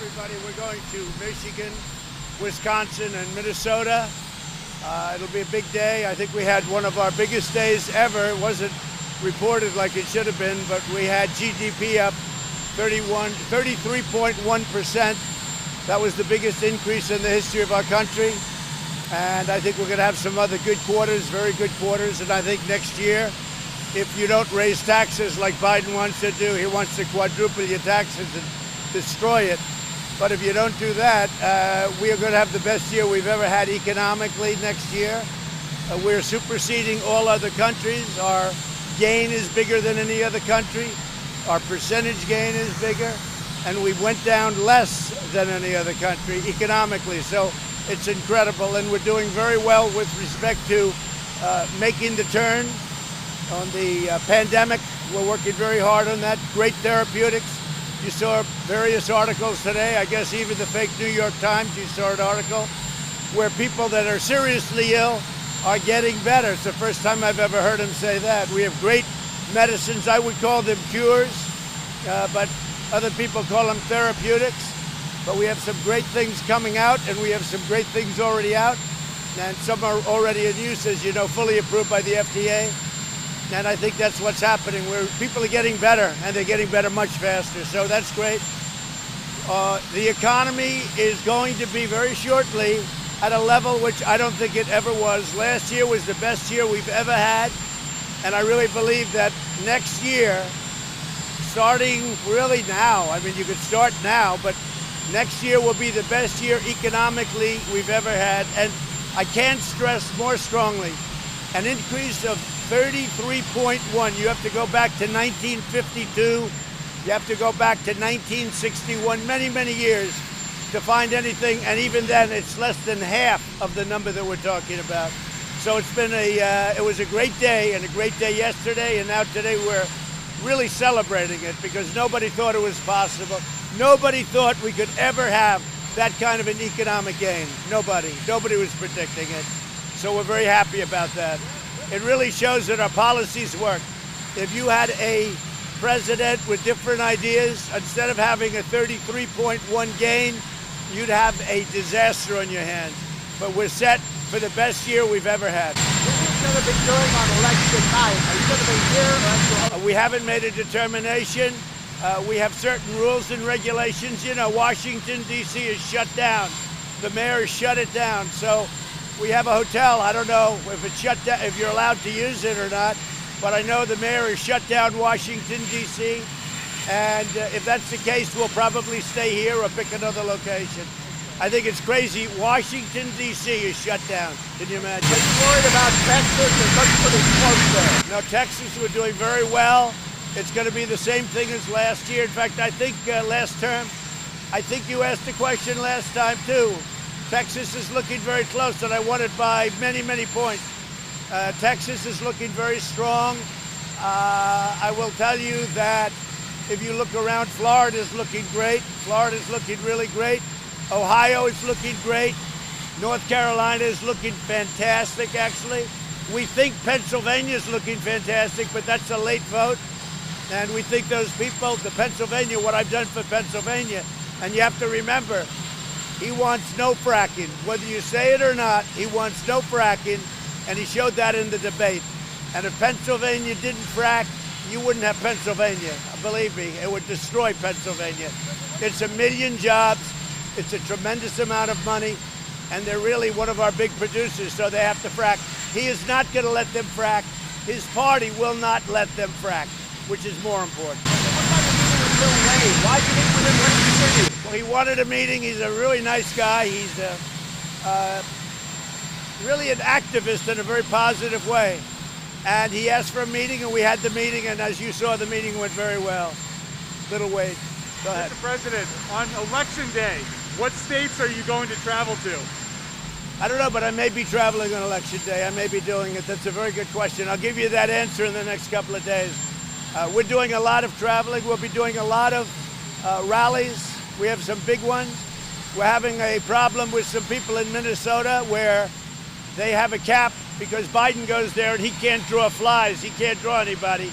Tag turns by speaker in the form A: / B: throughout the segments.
A: everybody. We're going to Michigan, Wisconsin, and Minnesota. It'll be a big day. I think we had one of our biggest days ever. It wasn't reported like it should have been, but we had GDP up 33.1%. That was the biggest increase in the history of our country. And I think we're going to have some other good quarters, very good quarters. And I think next year, if you don't raise taxes like Biden wants to do, he wants to quadruple your taxes and destroy it. But if you don't do that, we are going to have the best year we've ever had economically next year. We're superseding all other countries. Our gain is bigger than any other country. Our percentage gain is bigger. And we went down less than any other country economically. So it's incredible. And we're doing very well with respect to making the turn on the pandemic. We're working very hard on that. Great therapeutics. You saw various articles today. I guess even the fake New York Times, you saw an article where people that are seriously ill are getting better. It's the first time I've ever heard him say that. We have great medicines. I would call them cures, but other people call them therapeutics. But we have some great things coming out, and we have some great things already out. And some are already in use, as you know, fully approved by the FDA. And I think that's what's happening, where people are getting better, and they're getting better much faster. So that's great. The economy is going to be very shortly at a level which I don't think it ever was. Last year was the best year we've ever had. And I really believe that next year, starting really now, I mean, you could start now, but next year will be the best year economically we've ever had. And I can't stress more strongly, an increase of 33.1. You have to go back to 1952. You have to go back to 1961, many, many years to find anything. And even then, it's less than half of the number that we're talking about. So it's been it was a great day, and a great day yesterday. And now today we're really celebrating it because nobody thought it was possible. Nobody thought we could ever have that kind of an economic gain. Nobody was predicting it. So we're very happy about that. It really shows that our policies work. If you had a president with different ideas, instead of having a 33.1 gain, you'd have a disaster on your hands. But we're set for the best year we've ever had.
B: What are you going to be doing on election night? Are you going to be here?
A: We haven't made a determination. We have certain rules and regulations. You know, Washington, D.C. is shut down. The mayor has shut it down. So we have a hotel. I don't know if it's shut down, if you're allowed to use it or not, but I know the mayor has shut down Washington, D.C., and if that's the case, we'll probably stay here or pick another location. I think it's crazy. Washington, D.C. is shut down. Can you imagine?
B: Are you worried about Texas? It looks pretty close there.
A: No, Texas, we're doing very well. It's going to be the same thing as last year. In fact, I think last term, I think you asked the question last time, too. Texas is looking very close, and I won it by many, many points. Texas is looking very strong. I will tell you that if you look around, Florida's looking great. Florida's looking really great. Ohio is looking great. North Carolina is looking fantastic, actually. We think Pennsylvania's looking fantastic, but that's a late vote. And we think those people, the Pennsylvania, what I've done for Pennsylvania, and you have to remember, he wants no fracking. Whether you say it or not, he wants no fracking, and he showed that in the debate. And if Pennsylvania didn't frack, you wouldn't have Pennsylvania. Believe me, it would destroy Pennsylvania. It's 1 million jobs. It's a tremendous amount of money, and they're really one of our big producers, so they have to frack. He is not going to let them frack. His party will not let them frack, which is more important.
B: What about the meeting with Bill Wade? Why did you meet with him? What did you say?
A: Well, he wanted a meeting. He's a really nice guy. He's really an activist in a very positive way. And he asked for a meeting, and we had the meeting, and as you saw, the meeting went very well. Little Wade, go ahead.
C: Mr. President, on Election Day, what states are you going to travel to?
A: I don't know, but I may be traveling on Election Day. I may be doing it. That's a very good question. I'll give you that answer in the next couple of days. We're doing a lot of traveling. We'll be doing a lot of rallies. We have some big ones. We're having a problem with some people in Minnesota where they have a cap because Biden goes there and he can't draw flies. He can't draw anybody.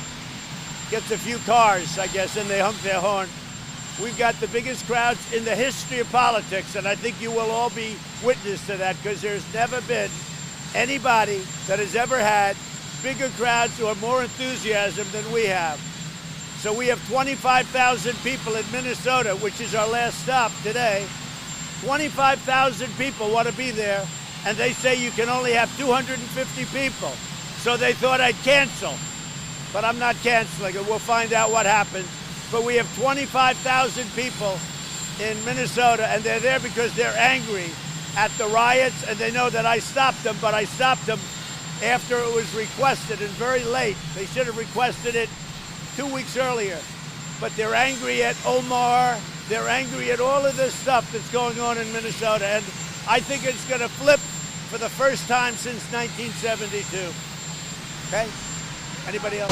A: Gets a few cars, I guess, and they honk their horn. We've got the biggest crowds in the history of politics, and I think you will all be witness to that, because there's never been anybody that has ever had bigger crowds or more enthusiasm than we have. So we have 25,000 people in Minnesota, which is our last stop today. 25,000 people want to be there, and they say you can only have 250 people. So they thought I'd cancel, but I'm not canceling it. We'll find out what happens. But we have 25,000 people in Minnesota, and they're there because they're angry at the riots, and they know that I stopped them, but I stopped them after it was requested and very late. They should have requested it 2 weeks earlier. But they're angry at Omar. They're angry at all of this stuff that's going on in Minnesota, and I think it's going to flip for the first time since 1972. Okay? Anybody else?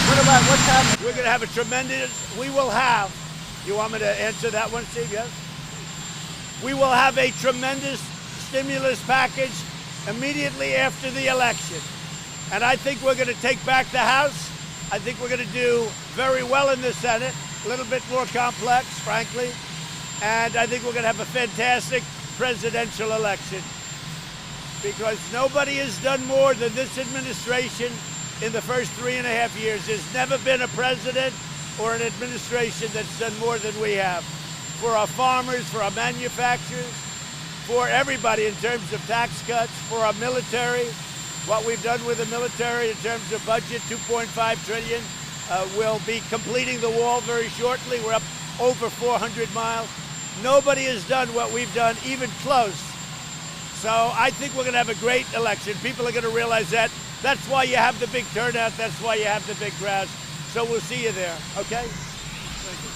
B: What about what's happening?
A: We're going to have a tremendous, you want me to answer that one, Steve? Yes? We will have a tremendous stimulus package immediately after the election. And I think we're going to take back the House. I think we're going to do very well in the Senate, a little bit more complex, frankly. And I think we're going to have a fantastic presidential election, because nobody has done more than this administration in the first 3.5 years. There's never been a president or an administration that's done more than we have. For our farmers, for our manufacturers, for everybody in terms of tax cuts, for our military, what we've done with the military in terms of budget, $2.5 trillion. We'll be completing the wall very shortly. We're up over 400 miles. Nobody has done what we've done, even close. So I think we're going to have a great election. People are going to realize that. That's why you have the big turnout. That's why you have the big crowds. So we'll see you there, okay? Thank you.